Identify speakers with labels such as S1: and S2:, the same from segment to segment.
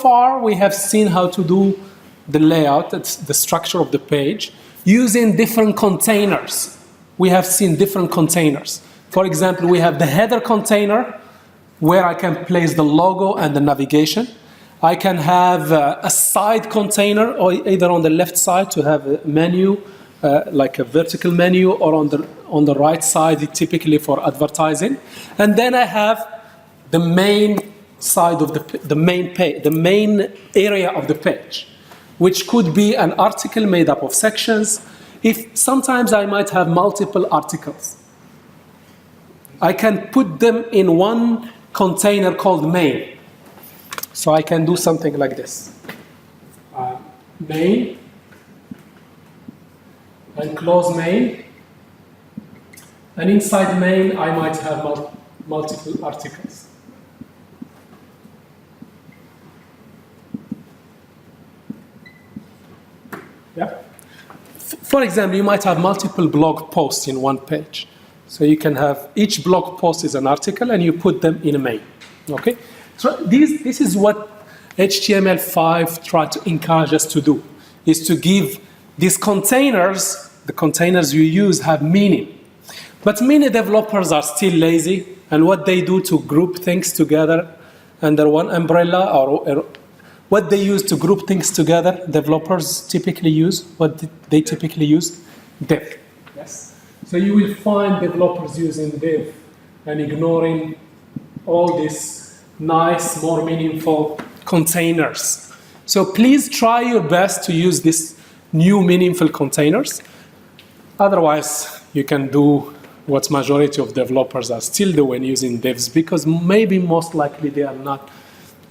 S1: far, we have seen how to do the layout, that's the structure of the page, using different containers. We have seen different containers. For example, we have the header container, where I can place the logo and the navigation. I can have a side container, or either on the left side to have a menu, like a vertical menu, or on the right side, typically for advertising. And then I have the main side of the main page, the main area of the page, which could be an article made up of sections. If sometimes I might have multiple articles, I can put them in one container called main. So I can do something like this. Main, and close main. And inside main, I might have multiple articles. Yeah. For example, you might have multiple blog posts in one page. So you can have each blog post is an article, and you put them in a main. Okay. So this is what HTML5 tried to encourage us to do, is to give these containers, the containers you use, have meaning. But many developers are still lazy, and what they do to group things together under one umbrella, or what they use to group things together, developers typically use, what they typically use? Div. Yes. So you will find developers using div and ignoring all these nice, more meaningful containers. So please try your best to use these new meaningful containers. Otherwise, you can do what majority of developers are still doing, using divs, because maybe most likely they are not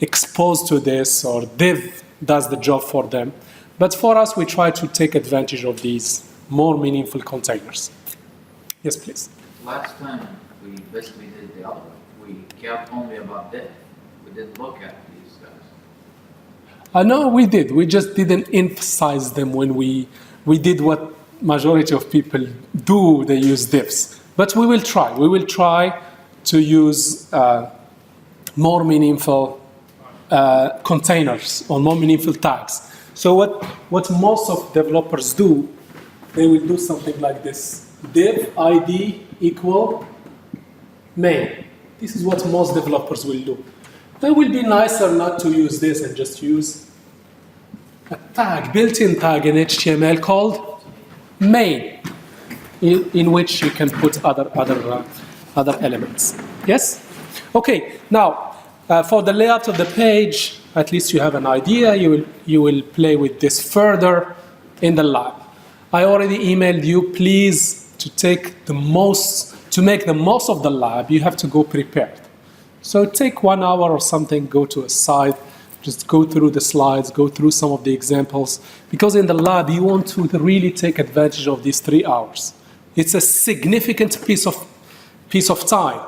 S1: exposed to this, or div does the job for them. But for us, we try to take advantage of these more meaningful containers. Yes, please.
S2: Last time we basically did the other way. We cared only about div. We didn't look at these guys.
S1: No, we did. We just didn't emphasize them when we did what majority of people do. They use divs. But we will try. We will try to use more meaningful containers, or more meaningful tags. So what most of developers do, they will do something like this. Div ID equal main. This is what most developers will do. It will be nicer not to use this and just use a tag, built-in tag in HTML called main, in which you can put other elements. Yes? Okay, now, for the layout of the page, at least you have an idea. You will play with this further in the lab. I already emailed you. Please, to make the most of the lab, you have to go prepared. So take 1 hour or something. Go to a site. Just go through the slides. Go through some of the examples. Because in the lab, you want to really take advantage of these 3 hours. It's a significant piece of time.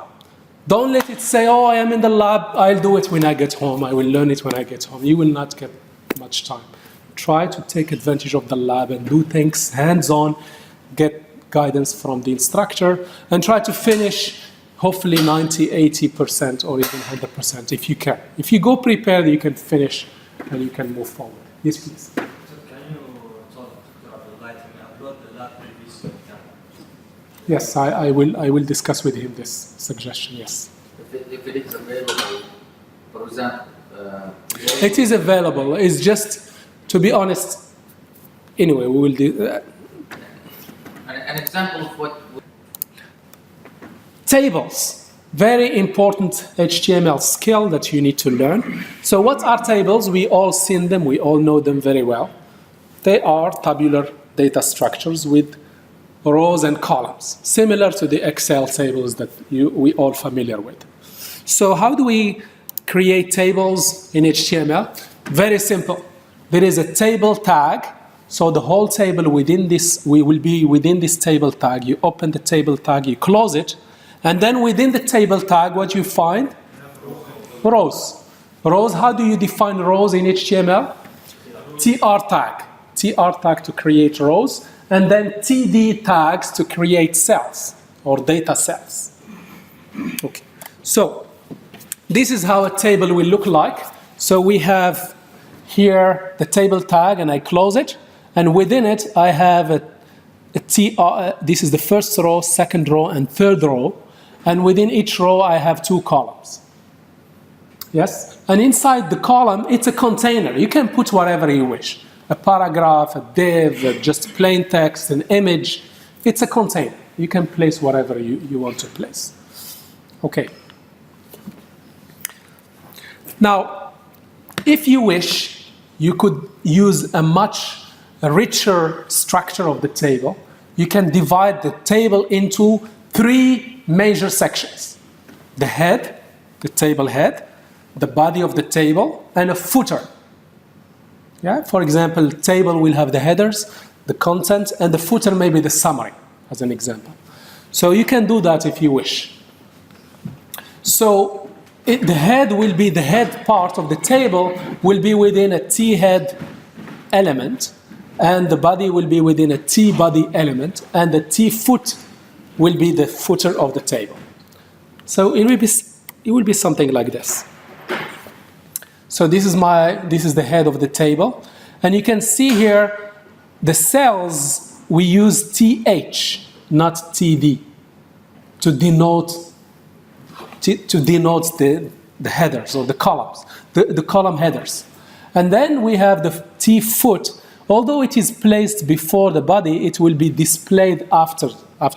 S1: Don't let it say, oh, I am in the lab, I'll do it when I get home, I will learn it when I get home. You will not get much time. Try to take advantage of the lab and do things hands-on, get guidance from the instructor, and try to finish hopefully 90, 80%, or even 100% if you can. If you go prepared, you can finish and you can move forward. Yes, please.
S3: So can you talk about the lighting? I brought the lab previously.
S1: Yes, I will discuss with him this suggestion, yes.
S2: If it is available, for example...
S1: it is available. It's just, to be honest, anyway, we will do...
S2: An example of what...
S1: Tables. Very important HTML skill that you need to learn. So what are tables? We all seen them. We all know them very well. They are tabular data structures with rows and columns, similar to the Excel tables that we all familiar with. So how do we create tables in HTML? Very simple. There is a table tag. So the whole table within this, we will be within this table tag. You open the table tag, you close it, and then within the table tag, what you find? Rows. Rows, how do you define rows in HTML? TR tag. TR tag to create rows, and then TD tags to create cells or data cells. Okay. So this is how a table will look like. So we have here the table tag, and I close it. And within it, I have this is the first row, second row, and third row. And within each row, I have 2 columns. Yes? And inside the column, it's a container. You can put whatever you wish. A paragraph, a div, just plain text, an image. It's a container. You can place whatever you want to place. Okay. Now, if you wish, you could use a much richer structure of the table. You can divide the table into 3 major sections. The head, the table head, the body of the table, and a footer. Yeah? For example, table will have the headers, the content, and the footer may be the summary, as an example. So you can do that if you wish. So the head will be, the head part of the table will be within a T-head element, and the body will be within a T-body element, and the T-foot will be the footer of the table. So it will be something like this. So this is the head of the table, and you can see here the cells we use TH, not TD, to denote the headers or the columns, the column headers. And then we have the T-foot. Although it is placed before the body, it will be displayed after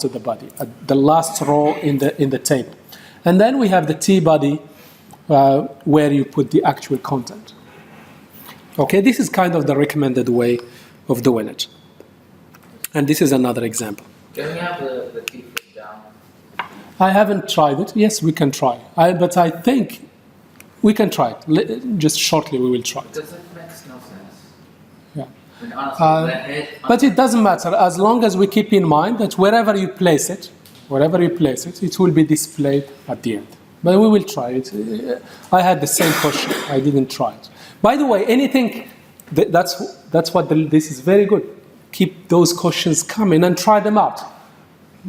S1: the body, at the last row in the table. And then we have the T-body, where you put the actual content. Okay, this is kind of the recommended way of doing it. And this is another example.
S2: Can we have the T-foot down?
S1: I haven't tried it. Yes, we can try. But I think we can try it. Just shortly we will try it.
S2: Because it makes no sense.
S1: Yeah.
S2: I mean, honestly, the head...
S1: But it doesn't matter, as long as we keep in mind that wherever you place it, it will be displayed at the end. But we will try it. I had the same question. I didn't try it. By the way, anything, that's what this is very good. Keep those questions coming and try them out.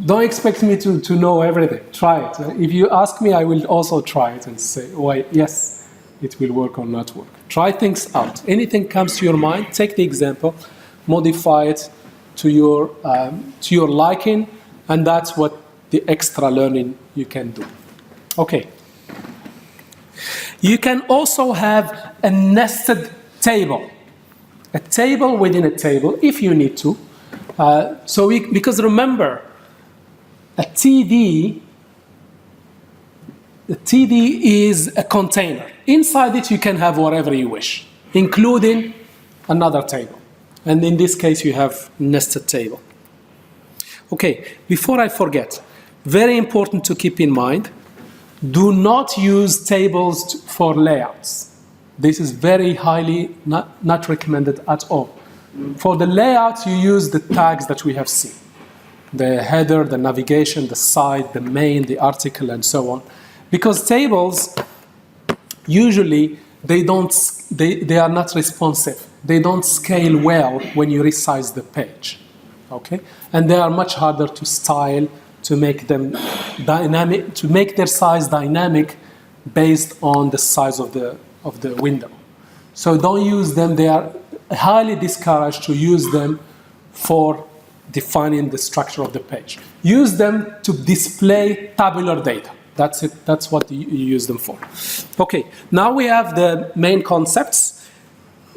S1: Don't expect me to know everything. Try it. If you ask me, I will also try it and say, why, yes, it will work or not work. Try things out. Anything comes to your mind, take the example, modify it to your liking, and that's what the extra learning you can do. Okay. You can also have a nested table. A table within a table, if you need to. Because remember, a TD is a container. Inside it, you can have whatever you wish, including another table. And in this case, you have nested table. Okay, before I forget, very important to keep in mind, do not use tables for layouts. This is very highly not recommended at all. For the layout, you use the tags that we have seen. The header, the navigation, the site, the main, the article, and so on. Because tables, usually, they are not responsive. They don't scale well when you resize the page. Okay? And they are much harder to style, to make them dynamic, to make their size dynamic based on the size of the window. So don't use them. They are highly discouraged to use them for defining the structure of the page. Use them to display tabular data. That's it. That's what you use them for. Okay, now we have the main concepts.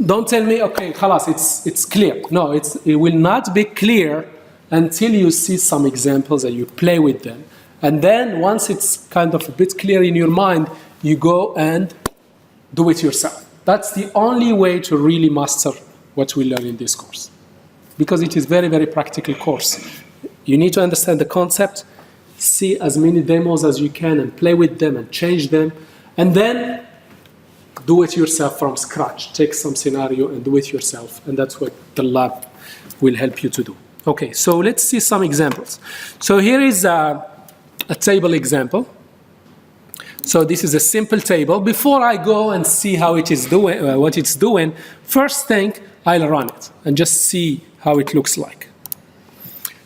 S1: Don't tell me, okay, khalas, it's clear. No, it will not be clear until you see some examples and you play with them. And then once it's kind of a bit clear in your mind, you go and do it yourself. That's the only way to really master what we learn in this course. Because it is very, very practical course. You need to understand the concept, see as many demos as you can and play with them and change them, and then do it yourself from scratch. Take some scenario and do it yourself, and that's what the lab will help you to do. Okay, so let's see some examples. So here is a table example. So this is a simple table. Before I go and see how it is doing, what it's doing, first thing, I'll run it and just see how it looks like.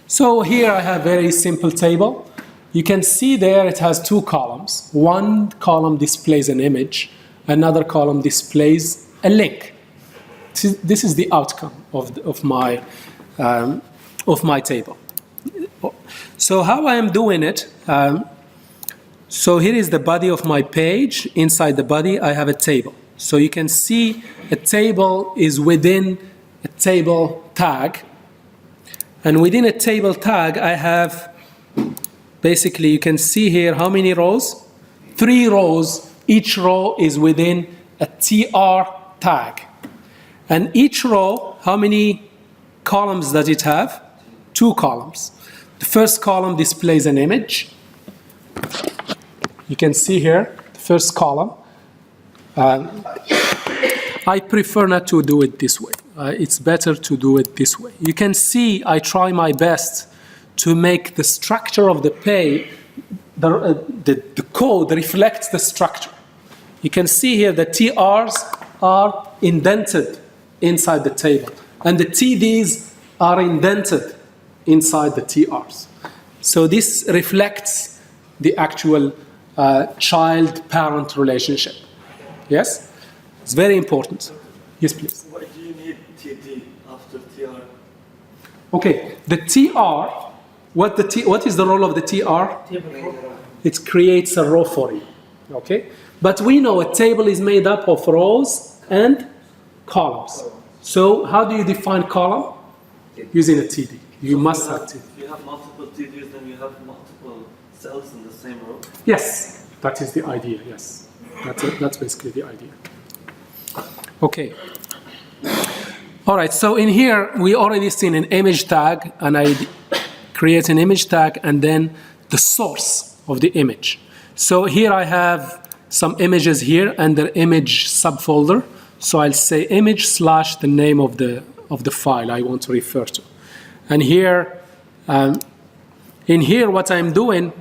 S1: So here I have a very simple table. You can see there it has 2 columns. One column displays an image, Another column displays a link. This is the outcome of my table. So how I am doing it, so here is the body of my page. Inside the body, I have a table. So you can see a table is within a table tag. And within a table tag, I have, basically, you can see here how many rows? 3 rows. Each row is within a TR tag. And each row, how many columns does it have? 2 columns. The first column displays an image. You can see here, the first column. I prefer not to do it this way. It's better to do it this way. You can see I try my best to make the structure of the page, the code reflects the structure. You can see here the TRs are indented inside the table, and the TDs are indented inside the TRs. So this reflects the actual child-parent relationship. Yes? It's very important. Yes, please.
S3: Why do you need TD after TR?
S1: Okay, the TR, what is the role of the TR? It creates a row for you. Okay? But we know a table is made up of rows and columns. So how do you define column? Using a TD. You must have TD.
S3: If you have multiple TDs, then you have multiple cells in the same row.
S1: Yes, that is the idea, yes. That's basically the idea. Okay. All right, so in here, we already seen an image tag, and I create an image tag and then the source of the image. So here I have some images here and the image subfolder. So I'll say image / the name of the file I want to refer to. And here, in here, what I'm doing,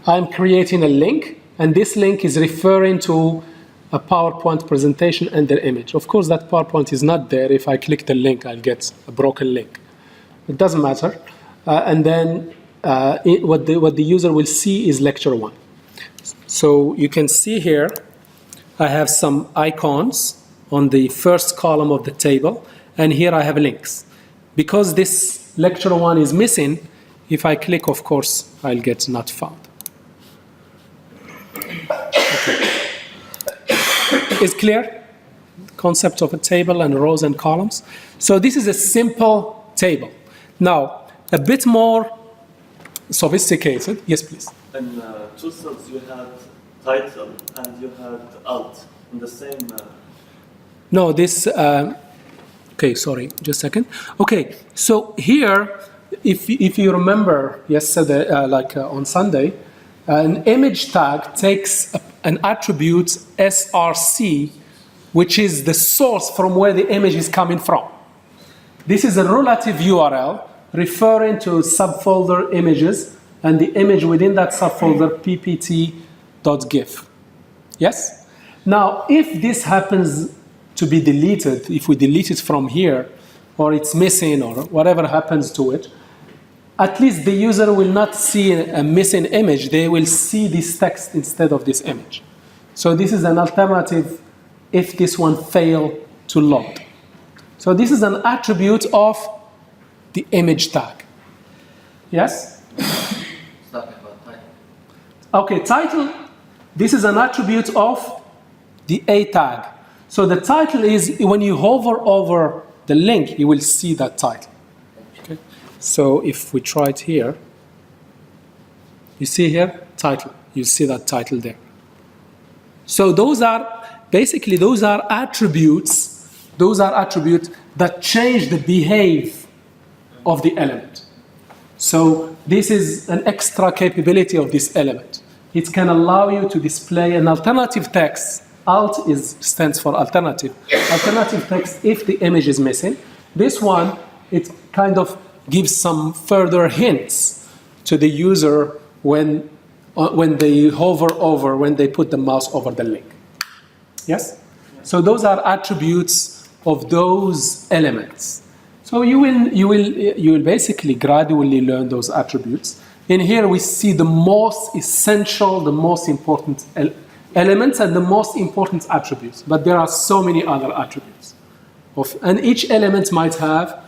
S1: I'm creating a link, and this link is referring to a PowerPoint presentation and their image. Of course, that PowerPoint is not there. If I click the link, I'll get a broken link. It doesn't matter. And then what the user will see is lecture 1. So you can see here, I have some icons on the first column of the table, and here I have links. Because this lecture 1 is missing, if I click, of course, I'll get not found. Okay. Is clear? Concept of a table and rows and columns. So this is a simple table. Now, a bit more sophisticated. Yes, please.
S3: In 2 cells, you had title and you had alt in the same.
S1: No, this. Okay, sorry, just a second. Okay, so here, if you remember yesterday, on Sunday, an image tag takes an attribute src, which is the source from where the image is coming from. This is a relative URL referring to subfolder images and the image within that subfolder ppt.gif. Yes? Now, if this happens to be deleted, if we delete it from here, or it's missing, or whatever happens to it, at least the user will not see a missing image. They will see this text instead of this image. So this is an alternative if this one failed to load. So this is an attribute of the image tag. Yes?
S2: It's talking about title.
S1: Okay, title, this is an attribute of the A tag. So the title is, when you hover over the link, you will see that title. Okay? So if we try it here, you see here, title. You see that title there. So those are attributes that change the behavior of the element. So this is an extra capability of this element. It can allow you to display an alternative text. Alt stands for alternative. Alternative text if the image is missing. This one, it kind of gives some further hints to the user when they hover over, when they put the mouse over the link. Yes? So those are attributes of those elements. So you will basically gradually learn those attributes. In here we see the most essential, the most important elements and the most important attributes. But there are so many other attributes. And each element might have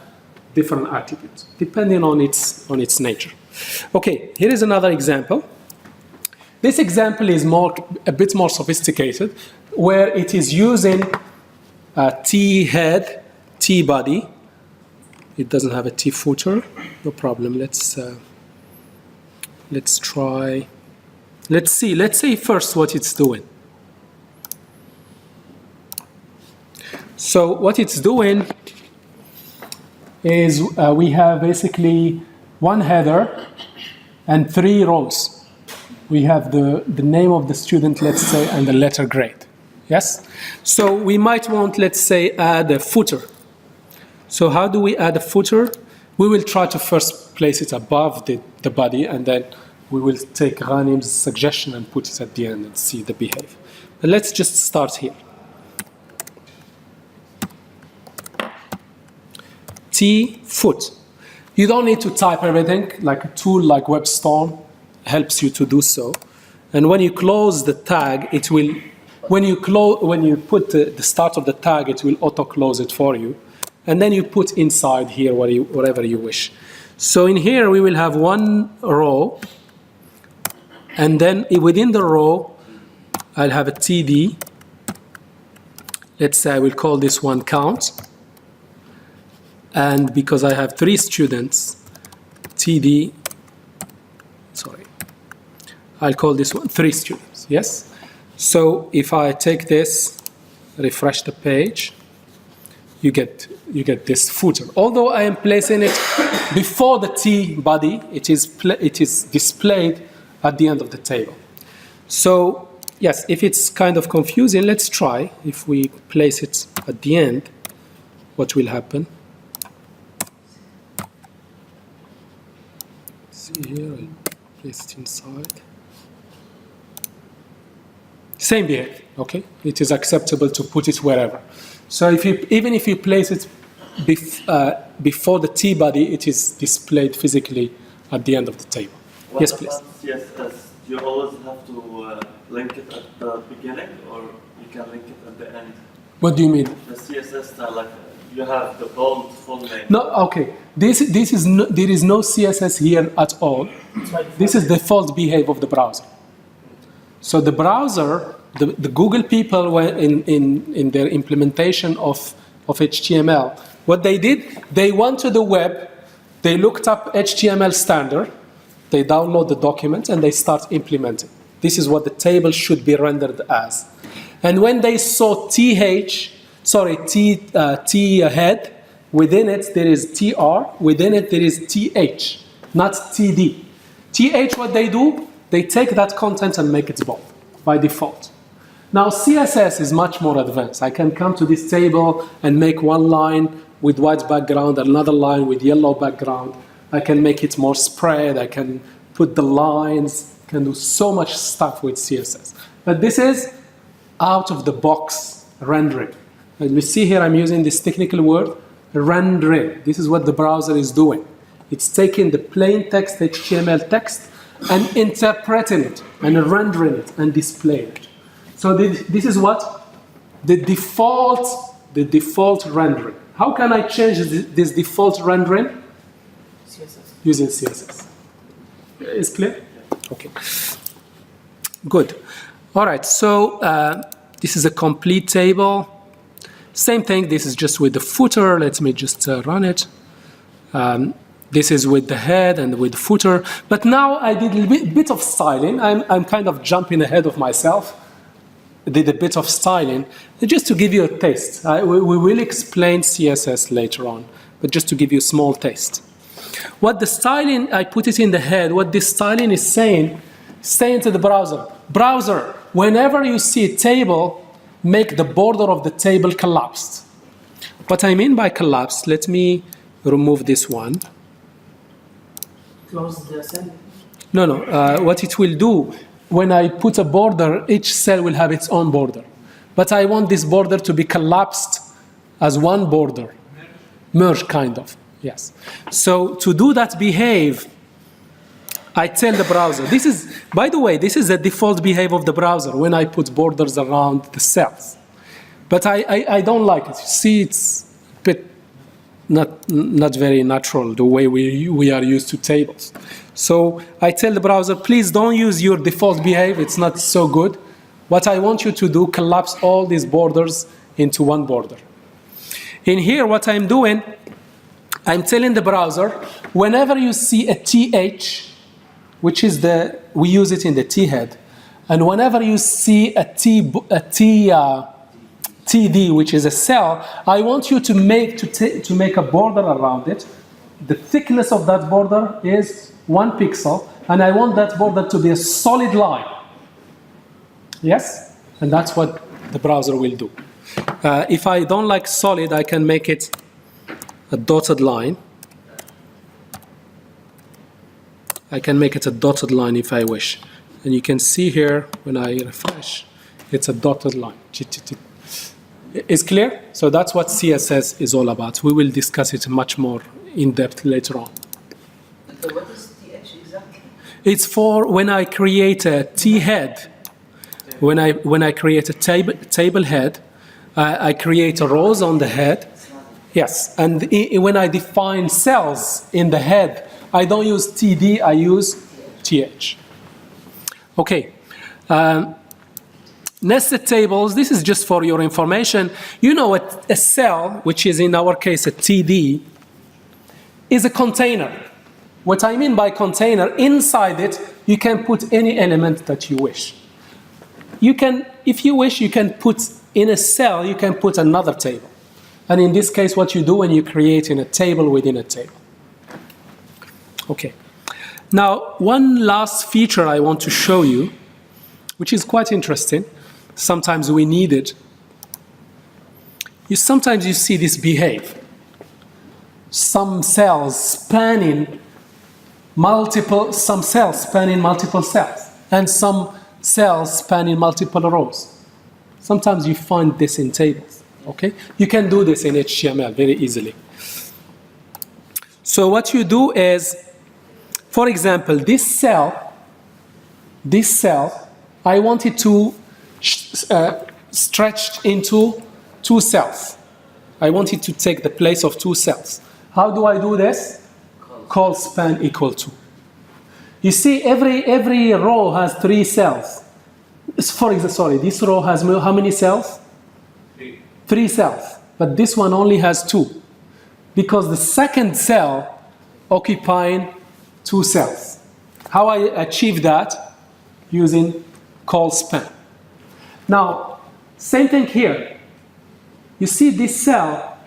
S1: different attributes, depending on its nature. Okay, here is another example. This example is a bit more sophisticated, where it is using a T head, T body. It doesn't have a T footer, no problem. Let's try. Let's see first what it's doing. So what it's doing is we have basically one header and 3 rows. We have the name of the student, let's say, and the letter grade. Yes? So we might want, let's say, add a footer. So how do we add a footer? We will try to first place it above the body, and then we will take Ghanim's suggestion and put it at the end and see the behavior. But let's just start here. T foot. You don't need to type everything. Like a tool like WebStorm helps you to do so. And when you close the tag, it will. When you put the start of the tag, it will auto close it for you. And then you put inside here whatever you wish. So in here we will have one row, and then within the row I'll have a TD. Let's say I will call this one count. And because I have 3 students, TD, sorry, I'll call this one 3 students, yes? So if I take this, refresh the page, you get this footer. Although I am placing it before the T body, it is displayed at the end of the table. So yes, if it's kind of confusing, let's try. If we place it at the end, what will happen? See here, I'll place it inside. Same behavior, okay? It is acceptable to put it wherever. So even if you place it before the T body, it is displayed physically at the end of the table.
S3: What
S1: Yes, please.
S3: about CSS? Do you always have to link it at the beginning, or you can link it at the end?
S1: What do you mean?
S3: The CSS style, like you have the bold full name.
S1: No, okay. there is no CSS here at all. This is the default behavior of the browser. So the browser, the Google people, were in their implementation of HTML, what they did, they went to the web, they looked up HTML standard, they download the document, and they start implementing. This is what the table should be rendered as. And when they saw T head, within it there is TR, within it there is TH, not TD. TH, what they do, they take that content and make it bold by default. Now CSS is much more advanced. I can come to this table and make one line with white background, another line with yellow background. I can make it more spread. I can put the lines, can do so much stuff with CSS. But this is out of the box rendering. And you see here I'm using this technical word, rendering. This is what the browser is doing. It's taking the plain text, HTML text, and interpreting it, and rendering it, and displaying it. So this is what? The default rendering. How can I change this default rendering?
S4: CSS.
S1: Using CSS. Is clear? Okay. Good. All right, so this is a complete table. Same thing, this is just with the footer. Let me just run it. This is with the head and with the footer. But now I did a bit of styling. I'm kind of jumping ahead of myself. I did a bit of styling, just to give you a taste. We will explain CSS later on, but just to give you a small taste. What the styling, I put it in the head, what this styling is saying to the browser. Browser, whenever you see a table, make the border of the table collapsed. What I mean by collapsed, let me remove this one.
S4: Close the cell.
S1: No. What it will do, when I put a border, each cell will have its own border. But I want this border to be collapsed as one border. Merge, kind of. Yes. So to do that behave, I tell the browser, this is, by the way, this is the default behavior of the browser when I put borders around the cells. But I don't like it. You see, it's a bit not very natural, the way we are used to tables. So I tell the browser, please don't use your default behavior. It's not so good. What I want you to do, collapse all these borders into one border. In here, what I'm doing, I'm telling the browser, whenever you see a TH, which is we use it in the T head, and whenever you see a TD, which is a cell, I want you to make a border around it. The thickness of that border is 1 pixel, and I want that border to be a solid line. Yes? And that's what the browser will do. If I don't like solid, I can make it a dotted line. I can make it a dotted line if I wish. And you can see here, when I refresh, it's a dotted line. It's clear? So that's what CSS is all about. We will discuss it much more in depth later on.
S4: So what is TH exactly?
S1: It's for when I create a T head, when I create a table head, I create a rows on the head. Yes, and when I define cells in the head, I don't use TD, I use TH. Okay. Nested tables, this is just for your information. You know what a cell, which is in our case a TD, is a container. What I mean by container, inside it, you can put any element that you wish. You can, if you wish, you can put in a cell, you can put another table. And in this case, what you do when you create in a table within a table. Okay. Now, one last feature I want to show you, which is quite interesting. Sometimes we need it. Sometimes you see this behave. Some cells spanning multiple cells, and some cells spanning multiple rows. Sometimes you find this in tables, okay? You can do this in HTML very easily. So what you do is, for example, this cell, I want it to stretch into 2 cells. I want it to take the place of 2 cells. How do I do this? Call span equal to. You see, every row has 3 cells. Sorry, this row has how many cells? 3 cells. But this one only has 2. Because the second cell occupying 2 cells. How I achieve that? Using call span. Now, same thing here. You see this cell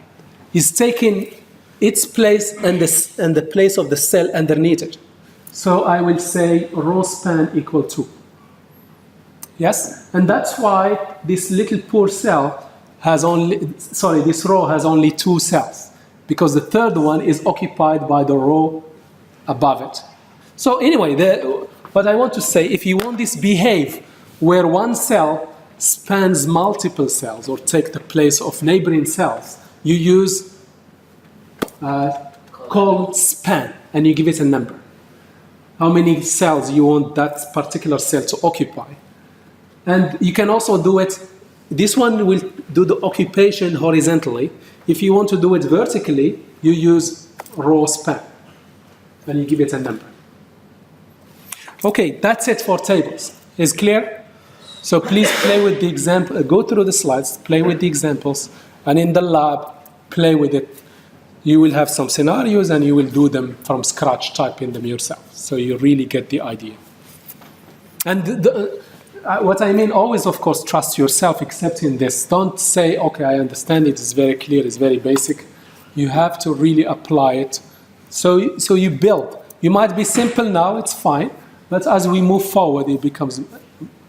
S1: is taking its place and the place of the cell underneath it. So I will say row span equal to. Yes? And that's why this little poor cell has this row has only 2 cells. Because the third one is occupied by the row above it. So anyway, what I want to say, if you want this behave where one cell spans multiple cells or take the place of neighboring cells, you use call span and you give it a number. How many cells you want that particular cell to occupy. And you can also do it, this one will do the occupation horizontally. If you want to do it vertically, you use row span and you give it a number. Okay, that's it for tables. Is clear? So please play with the example, go through the slides, play with the examples, and in the lab, play with it. You will have some scenarios and you will do them from scratch, typing them yourself. So you really get the idea. And what I mean, always, of course, trust yourself, except in this. Don't say, okay, I understand it, it's very clear, it's very basic. You have to really apply it. So you build. You might be simple now, it's fine, but as we move forward, it becomes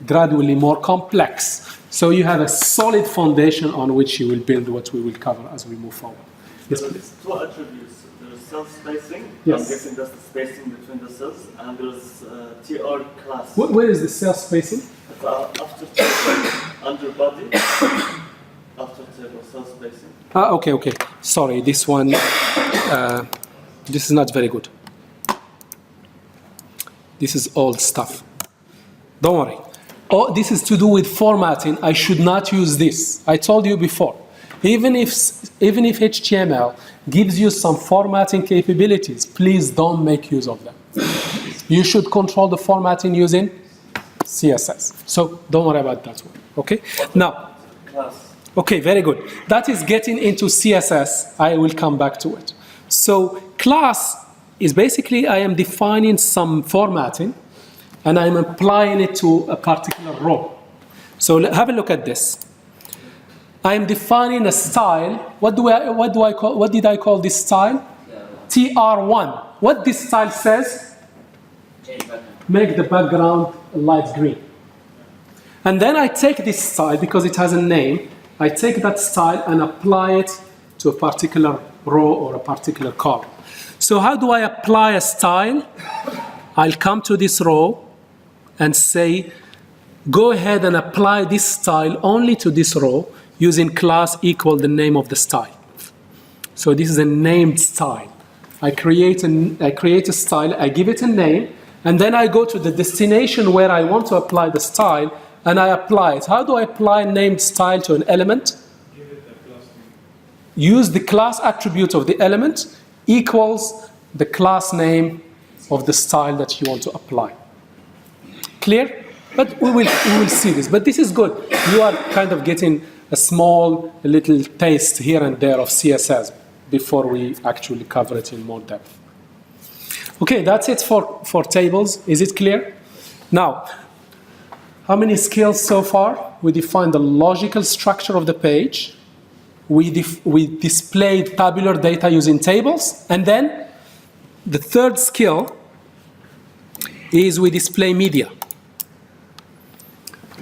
S1: gradually more complex. So you have a solid foundation on which you will build what we will cover as we move forward. Yes,
S3: There's
S1: please.
S3: 2 attributes. There's cell spacing.
S1: Yes.
S3: I'm guessing that's the spacing between the cells. And there's TR class.
S1: Where is the cell spacing?
S3: It's after table, under body, after table, cell spacing.
S1: Okay. Sorry, this one, this is not very good. This is old stuff. Don't worry. Oh, this is to do with formatting. I should not use this. I told you before. Even if HTML gives you some formatting capabilities, please don't make use of them. You should control the formatting using CSS. So don't worry about that one. Okay? Now,
S3: Class.
S1: okay, very good. That is getting into CSS. I will come back to it. So class is basically I am defining some formatting and I'm applying it to a particular row. So have a look at this. I am defining a style. What did I call this style? TR1. What this style says?
S4: Change background.
S1: Make the background light green. And then I take this style because it has a name. I take that style and apply it to a particular row or a particular column. So how do I apply a style? I'll come to this row and say, go ahead and apply this style only to this row using class equal the name of the style. So this is a named style. I create a style, I give it a name, and then I go to the destination where I want to apply the style, and I apply it. How do I apply named style to an element?
S5: Give it a class name.
S1: Use the class attribute of the element equals the class name of the style that you want to apply. Clear? But we will see this. But this is good. You are kind of getting a little taste here and there of CSS before we actually cover it in more depth. Okay, that's it for tables. Is it clear? Now, how many skills so far? We defined the logical structure of the page. We displayed tabular data using tables. And then the third skill is we display media.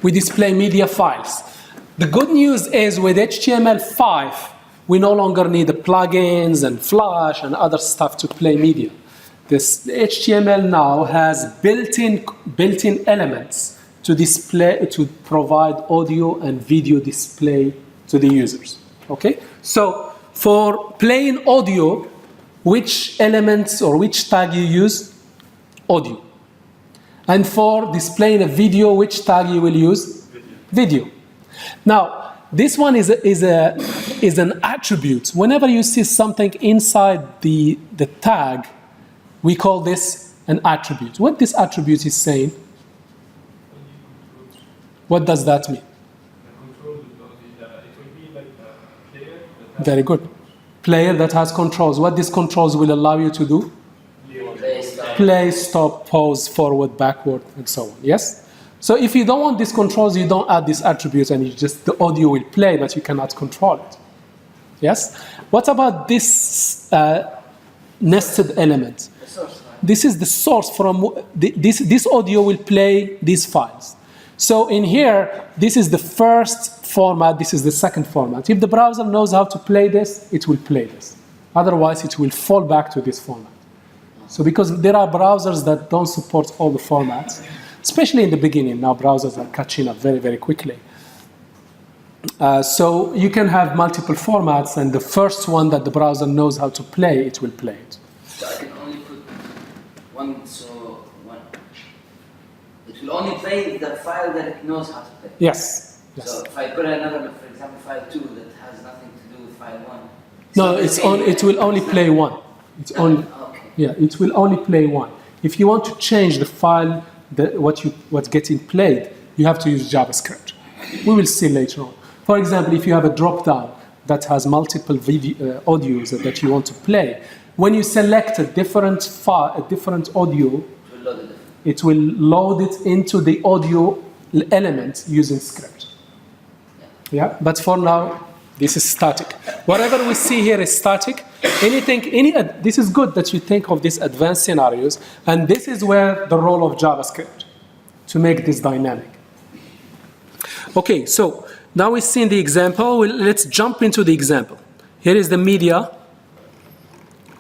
S1: We display media files. The good news is with HTML5, we no longer need the plugins and Flash and other stuff to play media. This HTML now has built-in elements to provide audio and video display to the users. Okay? So for playing audio, which elements or which tag you use? Audio. And for displaying a video, which tag you will use? Video. Now, this one is an attribute. Whenever you see something inside the tag, we call this an attribute. What this attribute is saying? What does that mean?
S5: The control, it will be like a player that has
S1: Very good. Player that has controls. What these controls will allow you to do? Play, stop, pause, forward, backward, and so on. Yes? So if you don't want these controls, you don't add this attribute and the audio will play, but you cannot control it. Yes? What about this nested element?
S4: The source file.
S1: This is the source from this audio will play these files. So in here, this is the first format, this is the second format. If the browser knows how to play this, it will play this. Otherwise, it will fall back to this format. So because there are browsers that don't support all the formats, especially in the beginning, now browsers are catching up very, very quickly. So you can have multiple formats, and the first one that the browser knows how to play, it will play it.
S4: So I can only put one. It will only play the file that it knows how to play.
S1: Yes. Yes.
S4: So if I put another, for example, file 2 that has nothing to do with file 1.
S1: No, it will only play one. It's only.
S4: Okay.
S1: Yeah, it will only play one. If you want to change the file, what's getting played, you have to use JavaScript. We will see later on. For example, if you have a drop-down that has multiple audios that you want to play, when you select a different file, a different audio, it will load it into the audio element using script. Yeah, but for now, this is static. Whatever we see here is static. This is good that you think of these advanced scenarios, and this is where the role of JavaScript to make this dynamic. Okay, so now we've seen the example. Let's jump into the example. Here is the media,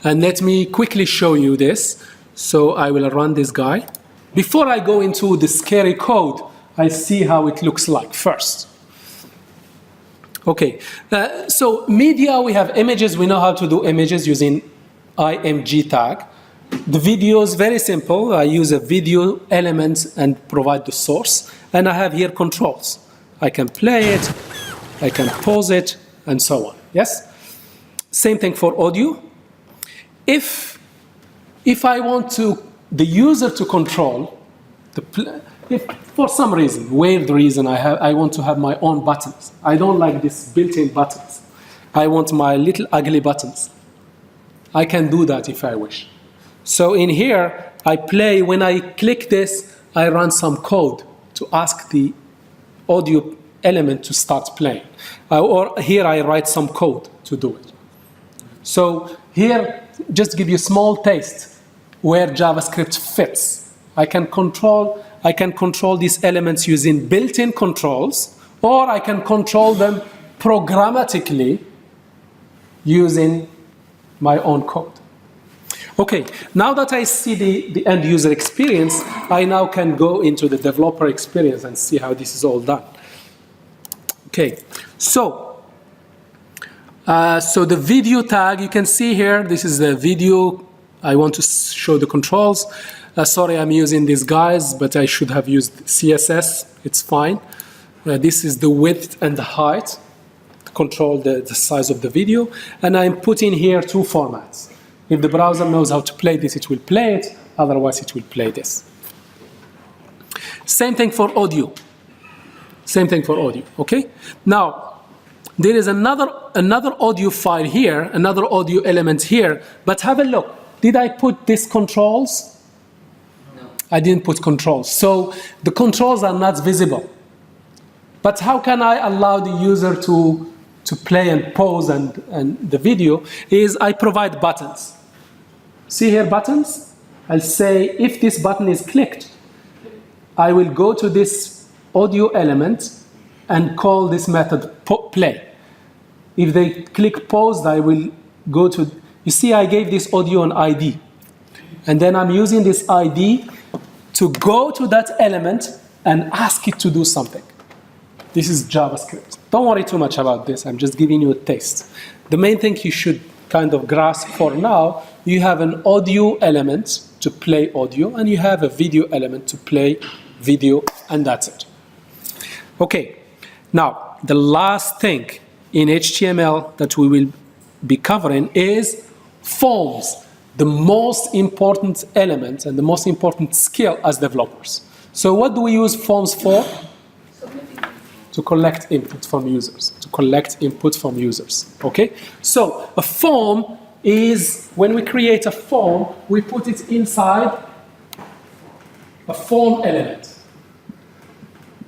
S1: and let me quickly show you this. So I will run this guy. Before I go into the scary code, I see how it looks like first. Okay, so media, we have images. We know how to do images using IMG tag. The video is very simple. I use a video element and provide the source. And I have here controls. I can play it, I can pause it, and so on. Yes? Same thing for audio. If I want the user to control, if for some reason, weird reason, I want to have my own buttons. I don't like these built-in buttons. I want my little ugly buttons. I can do that if I wish. So in here, I play, when I click this, I run some code to ask the audio element to start playing. Or here I write some code to do it. So here, just give you a small taste where JavaScript fits. I can control these elements using built-in controls, or I can control them programmatically using my own code. Okay, now that I see the end user experience, I now can go into the developer experience and see how this is all done. Okay, so the video tag, you can see here, this is the video. I want to show the controls. Sorry, I'm using these guys, but I should have used CSS. It's fine. This is the width and the height to control the size of the video. And I'm putting here two formats. If the browser knows how to play this, it will play it. Otherwise, it will play this. Same thing for audio. Same thing for audio, okay? Now, there is another audio file here, another audio element here, but have a look. Did I put these controls?
S4: No.
S1: I didn't put controls. So the controls are not visible. But how can I allow the user to play and pause and the video is I provide buttons. See here buttons? I'll say if this button is clicked, I will go to this audio element and call this method play. If they click pause, I will go to, you see I gave this audio an ID. And then I'm using this ID to go to that element and ask it to do something. This is JavaScript. Don't worry too much about this. I'm just giving you a taste. The main thing you should kind of grasp for now, you have an audio element to play audio, and you have a video element to play video, and that's it. Okay, now the last thing in HTML that we will be covering is forms, the most important element and the most important skill as developers. So what do we use forms for? To collect input from users, okay? So a form is, when we create a form, we put it inside a form element.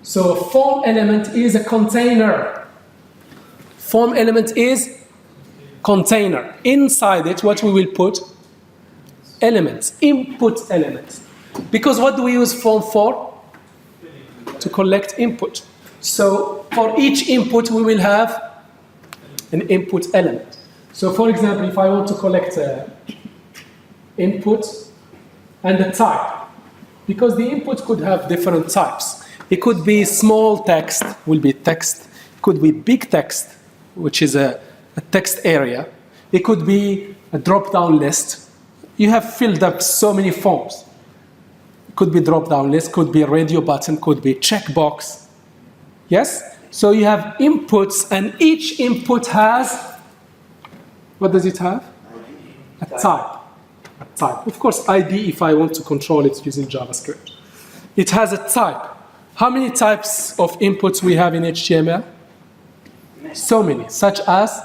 S1: So a form element is a container. Form element is container. Inside it, what we will put? Elements, input elements. Because what do we use form for? To collect input. So for each input, we will have an input element. So for example, if I want to collect input and a type, because the input could have different types. It could be small text, will be text. It could be big text, which is a text area. It could be a drop-down list. You have filled up so many forms. It could be drop-down list, could be a radio button, could be checkbox. Yes? So you have inputs, and each input has, what does it have? A type. A type. Of course, ID, if I want to control it using JavaScript. It has a type. How many types of inputs we have in HTML? So many, such as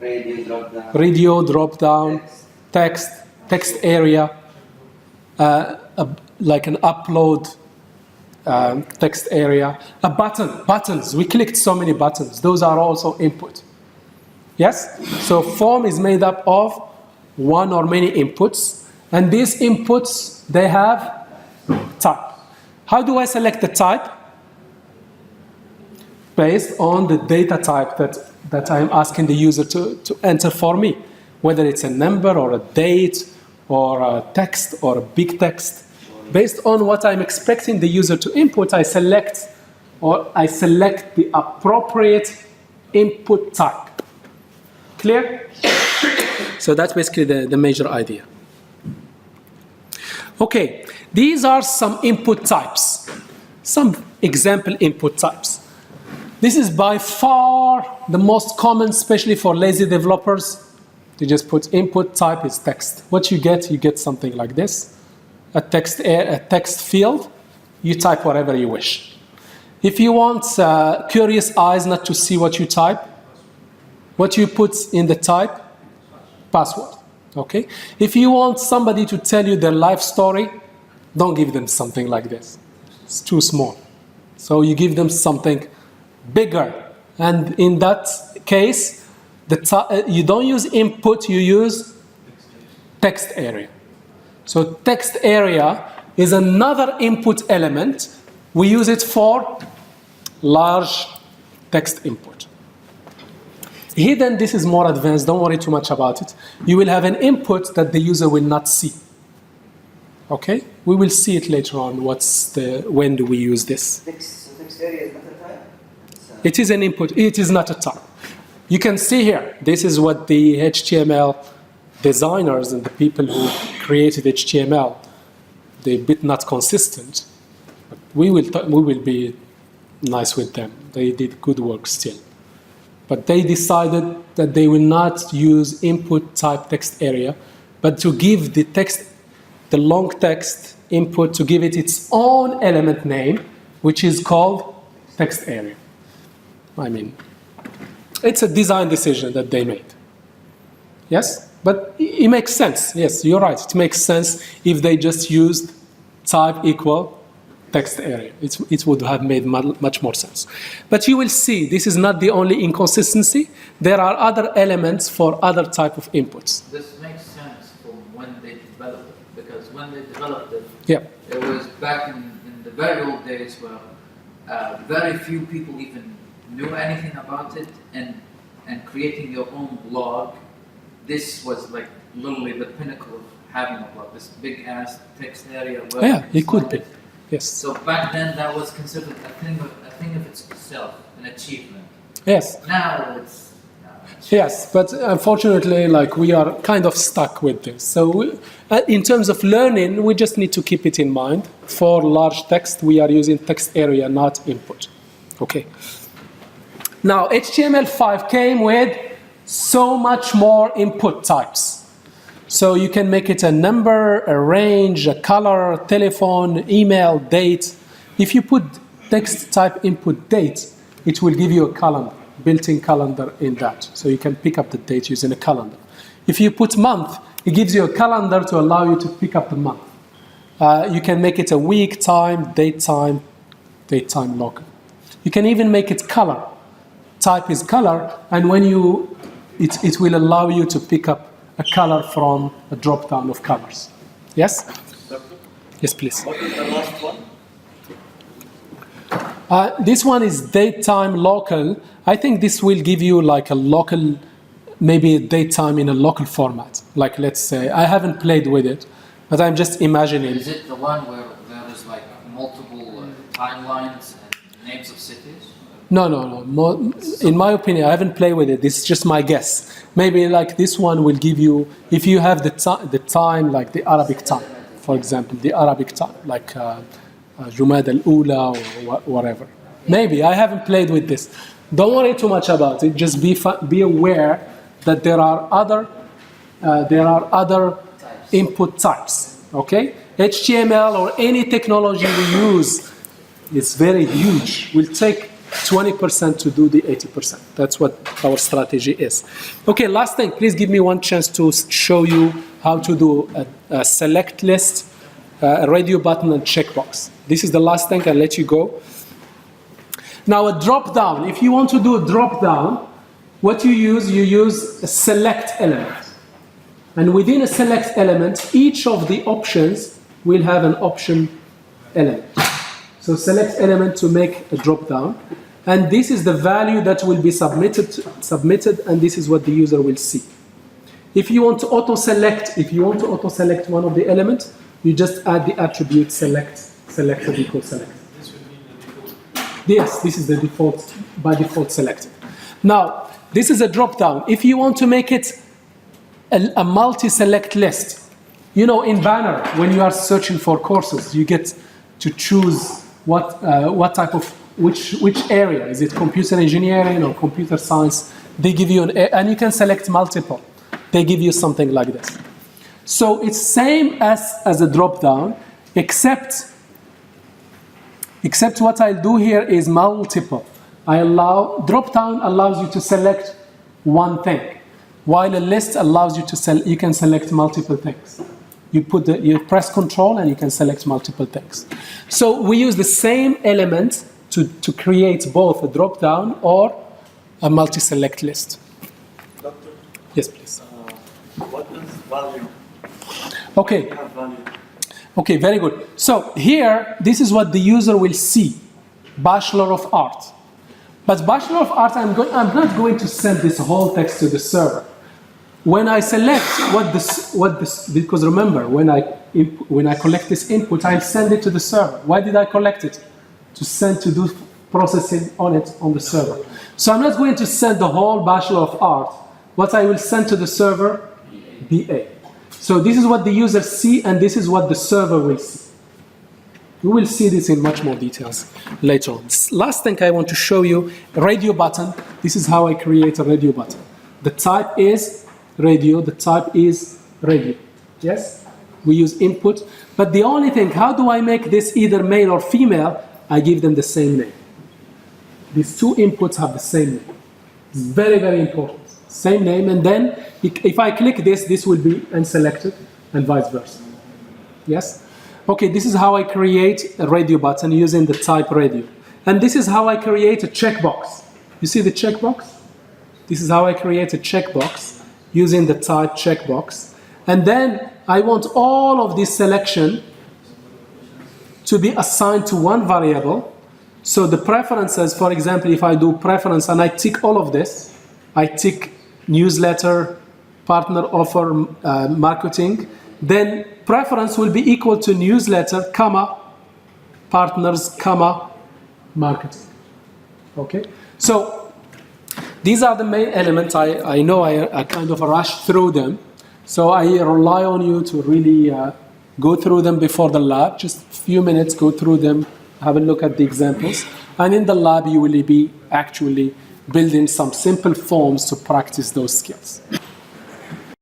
S1: radio, drop-down, text area, like an upload, text area, a buttons. We clicked so many buttons. Those are also input. Yes? So form is made up of one or many inputs, and these inputs, they have type. How do I select the type? Based on the data type that I'm asking the user to enter for me, whether it's a number or a date or a text or a big text. Based on what I'm expecting the user to input, I select the appropriate input type. Clear? So that's basically the major idea. Okay, these are some input types, some example input types. This is by far the most common, especially for lazy developers. You just put input type is text. What you get something like this, a text field. You type whatever you wish. If you want curious eyes not to see what you type, what you put in the type, password. Okay? If you want somebody to tell you their life story, don't give them something like this. It's too small. So you give them something bigger. And in that case, you don't use input, you use text area. So text area is another input element. We use it for large text input. Hidden, this is more advanced, don't worry too much about it. You will have an input that the user will not see. Okay? We will see it later on, when do we use this.
S4: Text area is not a type?
S1: It is an input, it is not a type. You can see here, this is what the HTML designers and the people who created HTML, they're a bit not consistent. But we will be nice with them. They did good work still. But they decided that they will not use input type text area, but to give the text, the long text input, to give it its own element name, which is called text area. I mean, it's a design decision that they made. Yes? But it makes sense. Yes, you're right. It makes sense if they just used type equal text area. It would have made much more sense. But you will see this is not the only inconsistency. There are other elements for other type of inputs.
S2: This makes sense from when they developed it, because when they developed it,
S1: Yeah.
S2: it was back in the very old days where very few people even knew anything about it, and creating your own blog, this was like literally the pinnacle of having a blog, this big ass text area. Where
S1: Yeah, it could be. Yes.
S2: So back then that was considered a thing of itself, an achievement.
S1: Yes.
S2: Now it's
S1: Yes, but unfortunately, like, we are kind of stuck with this. So in terms of learning, we just need to keep it in mind. For large text, we are using text area, not input. Okay. Now, HTML5 came with so much more input types. So you can make it a number, a range, a color, telephone, email, date. If you put text type input date, it will give you a calendar, built-in calendar in that. So you can pick up the date using a calendar. If you put month, it gives you a calendar to allow you to pick up the month. You can make it a week, time, date time local. You can even make it color. Type is color, and when it will allow you to pick up a color from a drop-down of colors. Yes? Yes, please.
S3: What is the last one?
S1: This one is date time local. I think this will give you like a local, maybe a date time in a local format. Like, let's say, I haven't played with it, but I'm just imagining.
S2: Is it the one where there is like multiple timelines and names of cities?
S1: No. In my opinion, I haven't played with it. This is just my guess. Maybe like this one will give you, if you have the time, like the Arabic time, for example, the Arabic time, like Jumad al-Ula or whatever. Maybe, I haven't played with this. Don't worry too much about it. Just be aware that there are other input types. Okay? HTML or any technology we use is very huge. Will take 20% to do the 80%. That's what our strategy is. Okay, last thing, please give me one chance to show you how to do a select list, a radio button, and checkbox. This is the last thing, I'll let you go. Now a drop down, if you want to do a drop down, what you use a select element. And within a select element, each of the options will have an option element. So select element to make a drop down, and this is the value that will be submitted, and this is what the user will see. If you want to auto select one of the elements, you just add the attribute selected equal select.
S5: This would be the default.
S1: Yes, this is the default, by default selected. Now, this is a drop down. If you want to make it a multi-select list, You know, in Banner, when you are searching for courses, you get to choose what type of, which area. Is it computer engineering or computer science? They give you and you can select multiple. They give you something like this. So it's same as a drop down, except what I'll do here is multiple. Drop down allows you to select one thing, while a list allows you to you can select multiple things. You press control and you can select multiple things. So we use the same element to create both a drop down or a multi-select list.
S3: Doctor,
S1: Yes, please.
S3: what is value?
S1: Okay.
S3: You have value.
S1: Okay, very good. So here, this is what the user will see, Bachelor of Art. But Bachelor of Art, I'm not going to send this whole text to the server. When I select because remember, when I collect this input, I'll send it to the server. Why did I collect it? To do processing on it on the server. So I'm not going to send the whole Bachelor of Art. What I will send to the server, BA. So this is what the user see, and this is what the server will see. We will see this in much more details later on. Last thing I want to show you, radio button. This is how I create a radio button. The type is radio, the type is radio. Yes? We use input. But the only thing, how do I make this either male or female? I give them the same name. These two inputs have the same name. It's very, very important. Same name, and then if I click this will be unselected, and vice versa. Yes? Okay, this is how I create a radio button using the type radio. And this is how I create a checkbox. You see the checkbox? This is how I create a checkbox using the type checkbox. And then I want all of this selection to be assigned to one variable. So the preferences, for example, if I do preference and I tick all of this, I tick newsletter, partner offer, marketing, then preference will be equal to newsletter, comma, partners, comma, marketing. Okay? So these are the main elements. I know I kind of rushed through them. So I rely on you to really go through them before the lab. Just a few minutes, go through them, have a look at the examples. And in the lab, you will be actually building some simple forms to practice those skills.